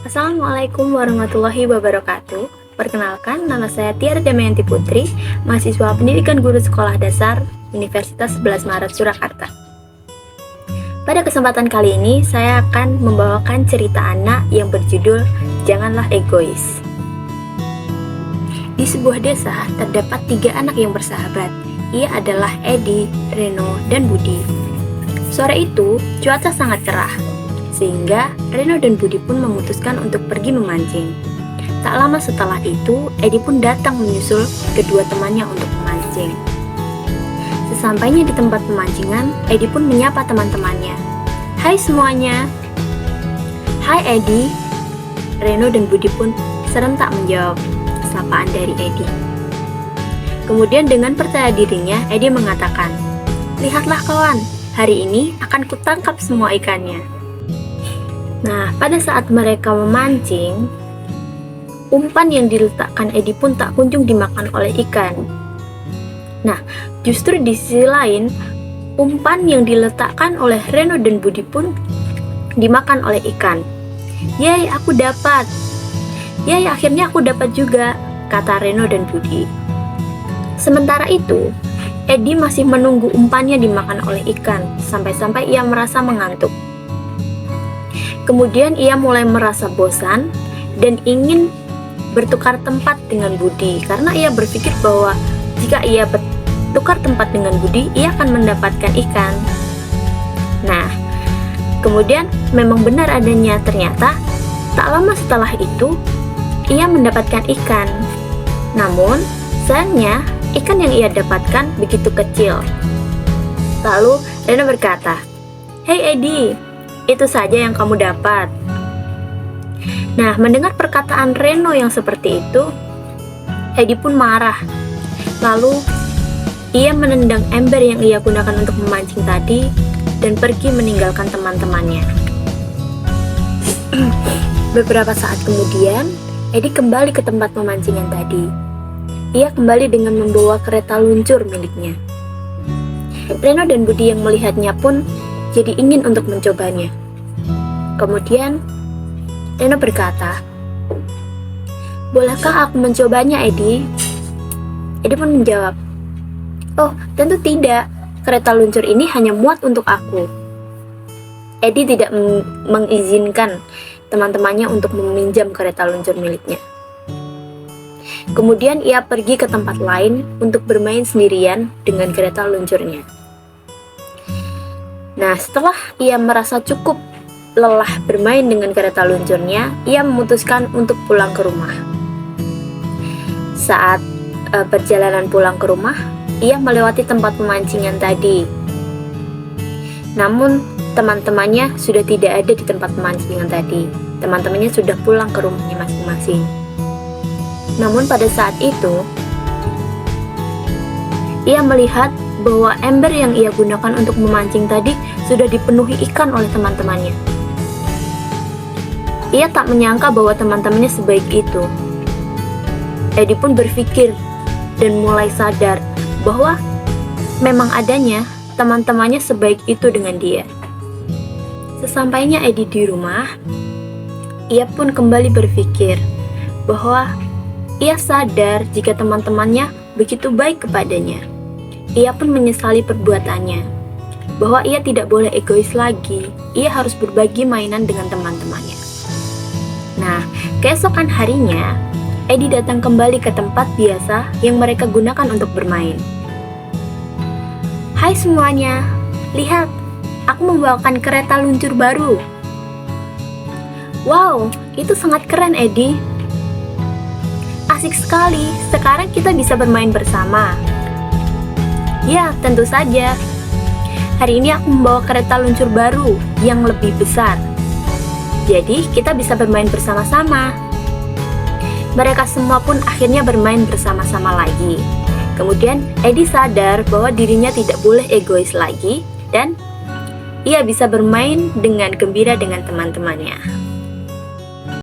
Assalamualaikum warahmatullahi wabarakatuh. Perkenalkan, nama saya Tiara Damayanti Putri, mahasiswa Pendidikan Guru Sekolah Dasar Universitas 11 Maret Surakarta. Pada kesempatan kali ini, saya akan membawakan cerita anak yang berjudul Janganlah Egois. Di sebuah desa, terdapat 3 anak yang bersahabat. Ia adalah Edi, Reno, dan Budi. Sore itu, cuaca sangat cerah, sehingga Reno dan Budi pun memutuskan untuk pergi memancing. Tak lama setelah itu, Edi pun datang menyusul kedua temannya untuk memancing. Sesampainya di tempat pemancingan, Edi pun menyapa teman-temannya. "Hai semuanya." "Hai Edi." Reno dan Budi pun serentak menjawab sapaan dari Edi. Kemudian dengan percaya dirinya, Edi mengatakan, "Lihatlah kawan, hari ini akan kutangkap semua ikannya." Nah, pada saat mereka memancing, umpan yang diletakkan Edi pun tak kunjung dimakan oleh ikan. Nah, justru di sisi lain, umpan yang diletakkan oleh Reno dan Budi pun dimakan oleh ikan. "Yeay, aku dapat. Yeay, akhirnya aku dapat juga," kata Reno dan Budi. Sementara itu, Edi masih menunggu umpannya dimakan oleh ikan, sampai-sampai ia merasa mengantuk. Kemudian ia mulai merasa bosan dan ingin bertukar tempat dengan Budi, karena ia berpikir bahwa jika ia bertukar tempat dengan Budi, ia akan mendapatkan ikan. Nah, kemudian memang benar adanya, ternyata tak lama setelah itu ia mendapatkan ikan. Namun, sayangnya ikan yang ia dapatkan begitu kecil. Lalu Reno berkata, "Hei Edi, itu saja yang kamu dapat." Nah, mendengar perkataan Reno yang seperti itu, Edi pun marah. Lalu, ia menendang ember yang ia gunakan untuk memancing tadi dan pergi meninggalkan teman-temannya. Beberapa saat kemudian, Edi kembali ke tempat pemancingan tadi. Ia kembali dengan membawa kereta luncur miliknya. Reno dan Budi yang melihatnya pun jadi ingin untuk mencobanya. Kemudian Reno berkata, "Bolehkah aku mencobanya, Edi?" Edi pun menjawab, "Oh, tentu tidak. Kereta luncur ini hanya muat untuk aku." Edi tidak mengizinkan teman-temannya untuk meminjam kereta luncur miliknya. Kemudian ia pergi ke tempat lain untuk bermain sendirian dengan kereta luncurnya. Nah, setelah ia merasa cukup lelah bermain dengan kereta luncurnya, ia memutuskan untuk pulang ke rumah. Saat perjalanan pulang ke rumah, ia melewati tempat pemancingan tadi. Namun, teman-temannya sudah tidak ada di tempat pemancingan tadi. Teman-temannya sudah pulang ke rumahnya masing-masing. Namun pada saat itu, ia melihat bahwa ember yang ia gunakan untuk memancing tadi sudah dipenuhi ikan oleh teman-temannya. Ia tak menyangka bahwa teman-temannya sebaik itu. Edi pun berpikir dan mulai sadar bahwa memang adanya teman-temannya sebaik itu dengan dia. Sesampainya Edi di rumah, ia pun kembali berpikir bahwa ia sadar jika teman-temannya begitu baik kepadanya. Ia pun menyesali perbuatannya, bahwa ia tidak boleh egois lagi. Ia harus berbagi mainan dengan teman-temannya. Nah, keesokan harinya, Edi datang kembali ke tempat biasa yang mereka gunakan untuk bermain. "Hai semuanya, lihat, aku membawakan kereta luncur baru." "Wow, itu sangat keren Edi. Asik sekali, sekarang kita bisa bermain bersama." "Ya, tentu saja. Hari ini aku membawa kereta luncur baru yang lebih besar. Jadi, kita bisa bermain bersama-sama." Mereka semua pun akhirnya bermain bersama-sama lagi. Kemudian, Edi sadar bahwa dirinya tidak boleh egois lagi dan ia bisa bermain dengan gembira dengan teman-temannya.